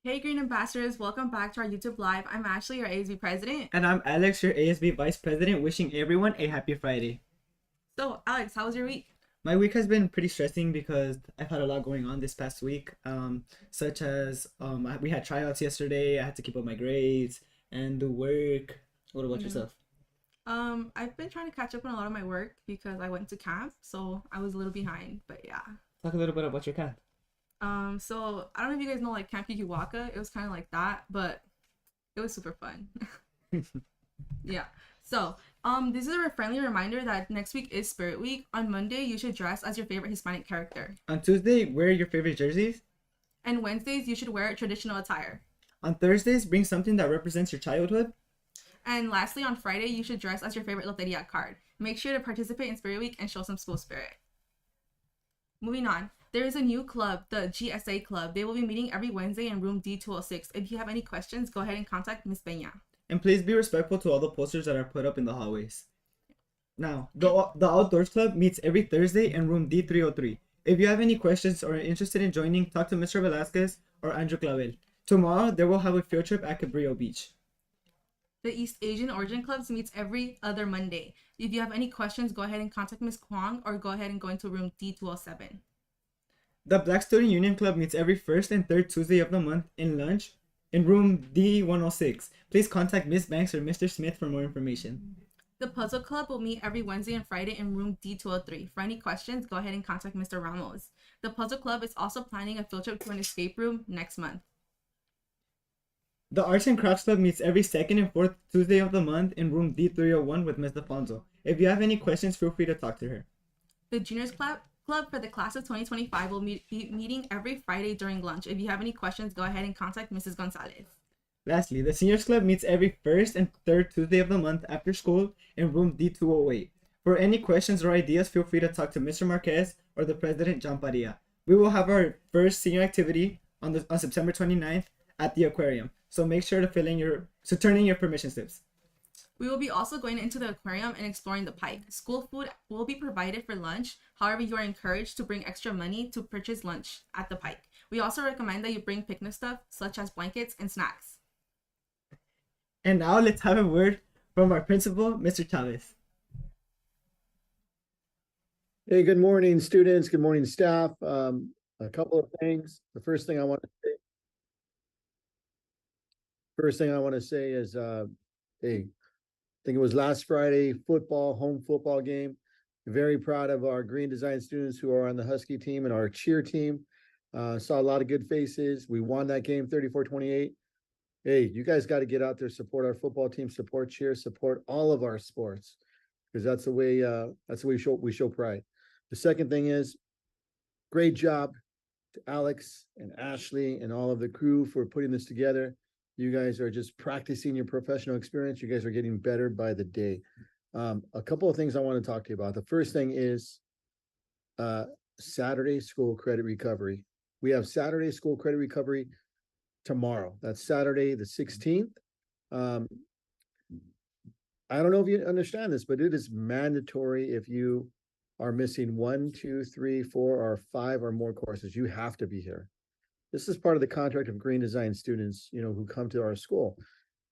Hey, Green Ambassadors, welcome back to our YouTube Live. I'm Ashley, your ASB president. And I'm Alex, your ASB Vice President, wishing everyone a happy Friday. So, Alex, how was your week? My week has been pretty stressing because I've had a lot going on this past week, such as we had tryouts yesterday. I had to keep up my grades and do work. What about hmm yourself? I've been trying to catch up on a lot of my work because I went to camp, so I was a little behind, but yeah. Talk a little bit about your cat. So I don't know if you guys know like Camp Kikiwaka. It was kind of like that, but it was super fun. Yeah. So, this is a friendly reminder that next week is Spirit Week. On Monday, you should dress as your favorite Hispanic character. On Tuesday, wear your favorite jerseys. And Wednesdays, you should wear traditional attire. On Thursdays, bring something that represents your childhood. And lastly, on Friday, you should dress as your favorite Loteria card. Make sure to participate in Spirit Week and show some school spirit. Moving on, there is a new club, the GSA Club. They will be meeting every Wednesday in room D206. If you have any questions, go ahead and contact Miss Peña. And please be respectful to all the posters that are put up in the hallways. Now, the Outdoors Club meets every Thursday in room D303. If you have any questions or are interested in joining, talk to Mr. Velasquez or Andrew Clavel. Tomorrow, they will have a field trip at Cabrillo Beach. The East Asian Origin Clubs meets every other Monday. If you have any questions, go ahead and contact Miss Kwong or go ahead and go into room D207. The Black Student Union Club meets every first and third Tuesday of the month in lunch in room D106. Please contact Miss Banks or Mr. Smith for more information. The Puzzle Club will meet every Wednesday and Friday in room D203. For any questions, go ahead and contact Mr. Ramos. The Puzzle Club is also planning a field trip to an escape room next month. The Arts and Crafts Club meets every second and fourth Tuesday of the month in room D301 with Ms. Defonso. If you have any questions, feel free to talk to her. The Juniors Club for the class of 2025 will be meeting every Friday during lunch. If you have any questions, go ahead and contact Mrs. Gonzalez. Lastly, the Seniors Club meets every first and third Tuesday of the month after school in room D208. For any questions or ideas, feel free to talk to Mr. Marquez or the President, John Padilla. We will have our first senior activity on September 29th at the aquarium. So make sure to turn in your permission slips. We will be also going into the aquarium and exploring the pike. School food will be provided for lunch. However, you are encouraged to bring extra money to purchase lunch at the pike. We also recommend that you bring picnic stuff such as blankets and snacks. And now let's have a word from our principal, Mr. Chavez. Hey, good morning, students. Good morning, staff. A couple of things. The first thing I want to say is, hey, I think it was last Friday, home football game. Very proud of our green design students who are on the Husky team and our cheer team. Saw a lot of good faces. We won that game 34-28. Hey, you guys got to get out there, support our football team, support cheer, support all of our sports, because that's the way we show pride. The second thing is, great job to Alex and Ashley and all of the crew for putting this together. You guys are just practicing your professional experience. You guys are getting better by the day. A couple of things I want to talk to you about. The first thing is Saturday school credit recovery. We have Saturday school credit recovery tomorrow. That's Saturday the 16th. I don't know if you understand this, but it is mandatory if you are missing 1, 2, 3, 4, or 5 or more courses. You have to be here. This is part of the contract of green design students, who come to our school.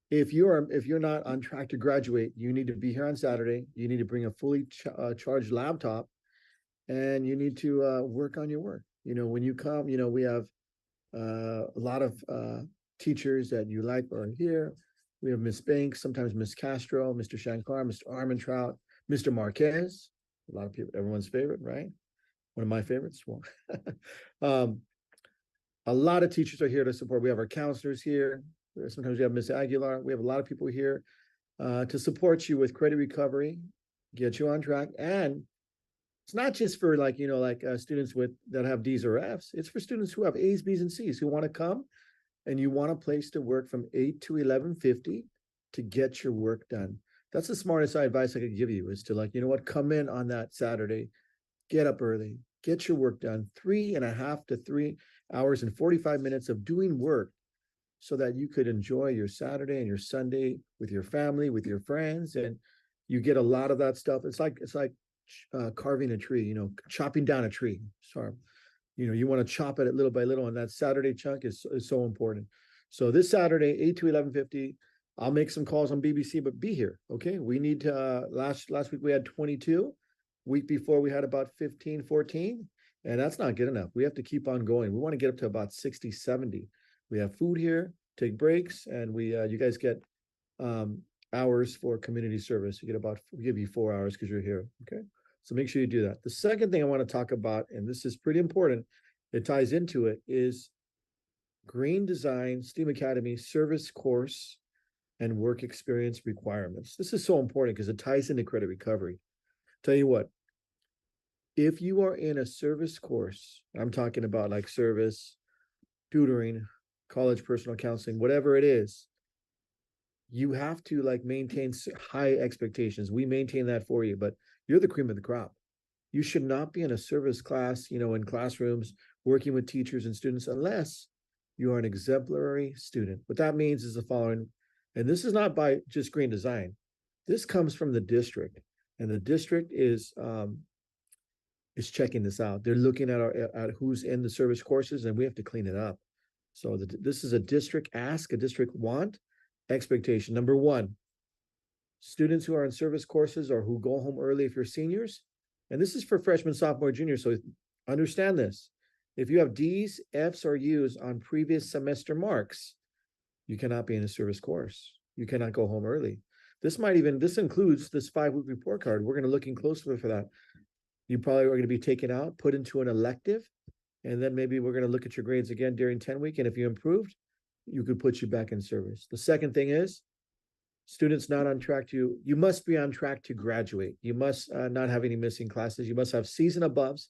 If you're not on track to graduate, you need to be here on Saturday. You need to bring a fully charged laptop, and you need to work on your work. When you come, we have a lot of teachers that you like are here. We have Miss Banks, sometimes Miss Castro, Mr. Shankar, Mr. Armentrout, Mr. Marquez. A lot of people, everyone's favorite, right? One of my favorites. Well, a lot of teachers are here to support. We have our counselors here. Sometimes we have Miss Aguilar. We have a lot of people here to support you with credit recovery, get you on track. And it's not just for students that have D's or F's. It's for students who have A's, B's, and C's who want to come, and you want a place to work from 8 to 11:50 to get your work done. That's the smartest advice I could give you, is to come in on that Saturday, get up early, get your work done, 3.5 to 3 hours and 45 minutes of doing work, so that you could enjoy your Saturday and your Sunday with your family, with your friends, and you get a lot of that stuff. It's like carving a tree, chopping down a tree. Sorry, You want to chop at it little by little, and that Saturday chunk is so important. So this Saturday, 8 to 11:50, I'll make some calls on BBC, but be here, okay? We need to, last week we had 22. Week before we had about 15, 14, and that's not good enough. We have to keep on going. We want to get up to about 60, 70. We have food here, take breaks, and you guys get hours for community service. We give you 4 hours because you're here, okay? So make sure you do that. The second thing I want to talk about, and this is pretty important, it ties into it, is Green Design STEAM Academy service course and work experience requirements. This is so important because it ties into credit recovery. Tell you what, if you are in a service course, I'm talking about like service, tutoring, college personal counseling, whatever it is, you have to like maintain high expectations. We maintain that for you, but you're the cream of the crop. You should not be in a service class, in classrooms, working with teachers and students unless you are an exemplary student. What that means is the following, and this is not by just Green Design. This comes from the district, and the district is checking this out. They're looking at who's in the service courses, and we have to clean it up. So this is a district ask, a district want expectation. Number one, students who are in service courses or who go home early if you're seniors, and this is for freshmen, sophomore, junior, so understand this. If you have D's, F's, or U's on previous semester marks, you cannot be in a service course. You cannot go home early. This includes this 5-week report card. We're going to look in closely for that. You probably are going to be taken out, put into an elective, and then maybe we're going to look at your grades again during 10-week, and if you improved, you could put you back in service. The second thing is, students not on track you must be on track to graduate. You must not have any missing classes. You must have C's and aboves.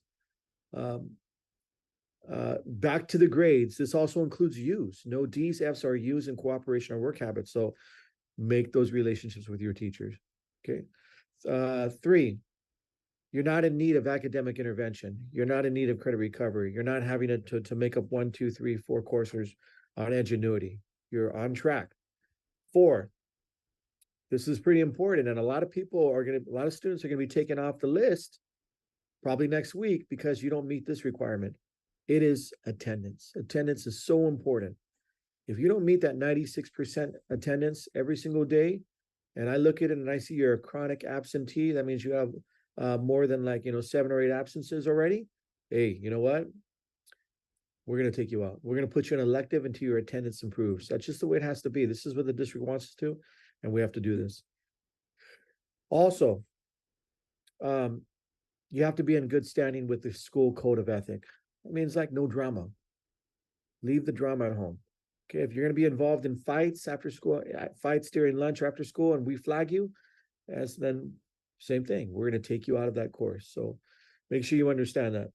Back to the grades. This also includes U's. No D's, F's, or U's in cooperation or work habits. So make those relationships with your teachers. Okay. 3, you're not in need of academic intervention. You're not in need of credit recovery. You're not having to make up 1, 2, 3, 4 courses on ingenuity. You're on track. 4, this is pretty important, and a lot of students are going to be taken off the list probably next week because you don't meet this requirement. It is attendance. Attendance is so important. If you don't meet that 96% attendance every single day, and I look at it and I see you're a chronic absentee, that means you have more than 7 or 8 absences already. Hey, you know what? We're going to take you out. We're going to put you in elective until your attendance improves. That's just the way it has to be. This is what the district wants us to, and we have to do this. Also, you have to be in good standing with the school code of ethic. It means no drama. Leave the drama at home. Okay, if you're going to be involved in fights after school, fights during lunch or after school, and we flag you, then same thing. We're going to take you out of that course. So make sure you understand that.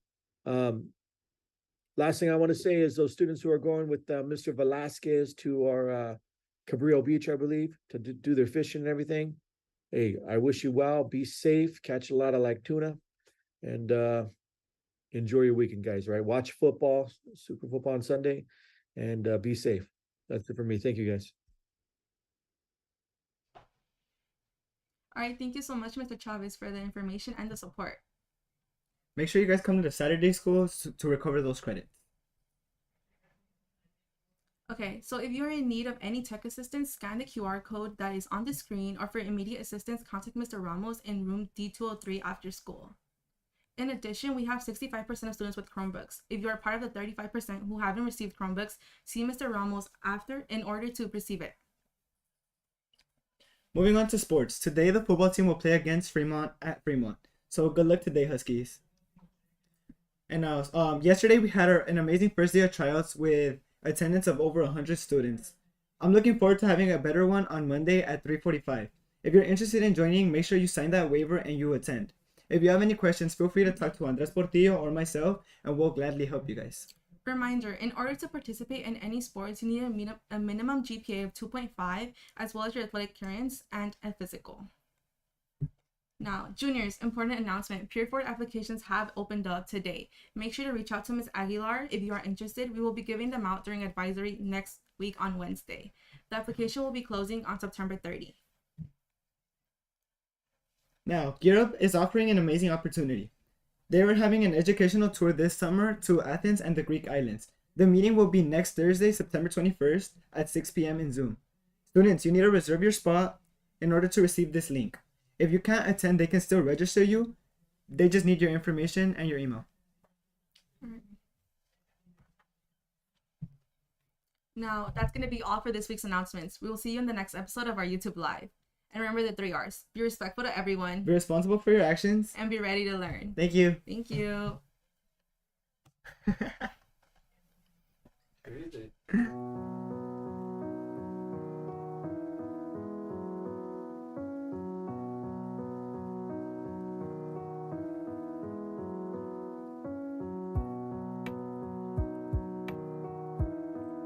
Last thing I want to say is those students who are going with Mr. Velasquez to our Cabrillo Beach, I believe, to do their fishing and everything. Hey, I wish you well. Be safe. Catch a lot of tuna, and enjoy your weekend, guys. Right? Watch football, Super Football on Sunday, and be safe. That's it for me. Thank you, guys. All right, thank you so much, Mr. Chavez, for the information and the support. Make sure you guys come to the Saturday schools to recover those credits. Okay, so if you're in need of any tech assistance, scan the QR code that is on the screen, or for immediate assistance, contact Mr. Ramos in room D203 after school. In addition, we have 65% of students with Chromebooks. If you are part of the 35% who haven't received Chromebooks, see Mr. Ramos in order to receive it. Moving on to sports. Today, the football team will play against Fremont at Fremont. So good luck today, Huskies. And yesterday we had an amazing first day of tryouts with attendance of over 100 students. I'm looking forward to having a better one on Monday at 3:45. If you're interested in joining, make sure you sign that waiver and you attend. If you have any questions, feel free to talk to Andres Portillo or myself, and we'll gladly help you guys. Reminder, in order to participate in any sports, you need a minimum GPA of 2.5, as well as your athletic clearance and a physical. Now, juniors, important announcement. Peer Forward applications have opened up today. Make sure to reach out to Ms. Aguilar if you are interested. We will be giving them out during advisory next week on Wednesday. The application will be closing on September 30. Now, Gear Up is offering an amazing opportunity. They are having an educational tour this summer to Athens and the Greek islands. The meeting will be next Thursday, September 21st at 6 p.m. in Zoom. Students, you need to reserve your spot in order to receive this link. If you can't attend, they can still register you. They just need your information and your email. Now, that's going to be all for this week's announcements. We will see you in the next episode of our YouTube Live. And remember the 3 R's. Be respectful to everyone. Be responsible for your actions. And be ready to learn. Thank you. Thank you.